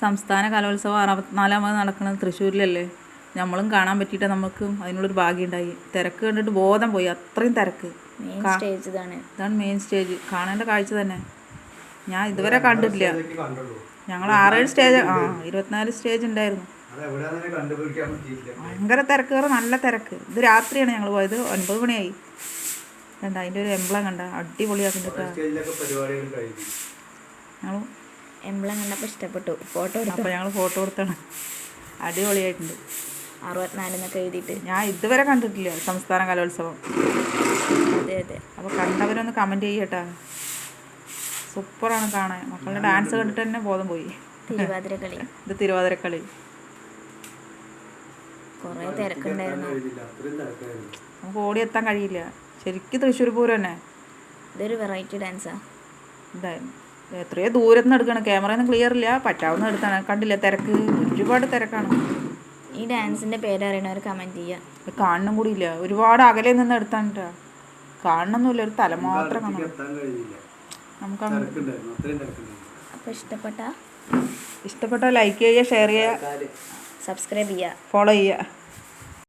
സംസ്ഥാന കലോത്സവം 64ാമത് നടക്കുന്നത് തൃശ്ശൂരിലല്ലേ. നമ്മളും കാണാൻ പറ്റിയിട്ട് നമുക്കും അതിനുള്ളൊരു ഭാഗ്യം ഉണ്ടായി. തിരക്ക് കണ്ടിട്ട് ബോധം പോയി, അത്രയും തിരക്ക്. ഇതാണ് മെയിൻ സ്റ്റേജ്. കാണേണ്ട കാഴ്ച തന്നെ. ഞാൻ ഇതുവരെ കണ്ടിട്ടില്ല. ഞങ്ങൾ 6-7 സ്റ്റേജ് 24 സ്റ്റേജ് ഉണ്ടായിരുന്നു. ഭയങ്കര തിരക്ക്, നല്ല തിരക്ക്. ഇത് രാത്രിയാണ് ഞങ്ങൾ പോയത്, 9 മണിയായി. കണ്ട അതിൻ്റെ ഒരു എംബ്ലം കണ്ട അടിപൊളിയാക്കുന്നുണ്ട്. ഞങ്ങൾ എംബ്ലം കണ്ടപ്പോൾ ഇഷ്ടപ്പെട്ടു, ഫോട്ടോ എടുത്തു. അപ്പോൾ ഞങ്ങൾ ഫോട്ടോ എടുത്താണ്. അടിപൊളിയായിട്ടുണ്ട്. 64 എന്നൊക്കെ എഴുതിയിട്ട്. ഞാൻ ഇതുവരെ കണ്ടിട്ടില്ല സംസ്ഥാന കലോത്സവം. അതെ അതെ. അപ്പോൾ കണ്ടവരൊന്ന് കമൻറ്റ് ചെയ്യട്ടാ. സൂപ്പറാണ് കാണാൻ. മക്കളുടെ ഡാൻസ് കണ്ടിട്ട് തന്നെ ബോധം പോയി. തിരുവാതിരക്കളി. ഇത് തിരുവാതിരക്കളി. കുറേ തിരക്കുണ്ടായിരുന്നു. നമുക്ക് ഓടിയെത്താൻ കഴിയില്ല. ശരിക്കും തൃശ്ശൂർ പൂരം തന്നെ. ഇതൊരു വെറൈറ്റി ഡാൻസാണ്. ഇതായിരുന്നു. എത്രയോ ദൂരത്ത് നിന്ന് എടുക്കണം, ക്യാമറയൊന്നും ക്ലിയർ ഇല്ല, പറ്റാവുന്ന എടുത്താണ്. കണ്ടില്ല തിരക്ക്, ഒരുപാട് തിരക്കാണ്. ഈ ഡാൻസിൻ്റെ പേരറിയണവർ കമൻറ്റ് ചെയ്യുക. കാണണം കൂടി ഇല്ല, ഒരുപാട് അകലെ നിന്ന് എടുത്താണ് കേട്ടോ. കാണണമെന്നില്ല, ഒരു തല മാത്രം കാണണം. നമുക്ക് അപ്പോൾ ഇഷ്ടപ്പെട്ട ലൈക്ക് ചെയ്യുക, ഷെയർ ചെയ്യുക, സബ്സ്ക്രൈബ് ചെയ്യുക, ഫോളോ ചെയ്യുക.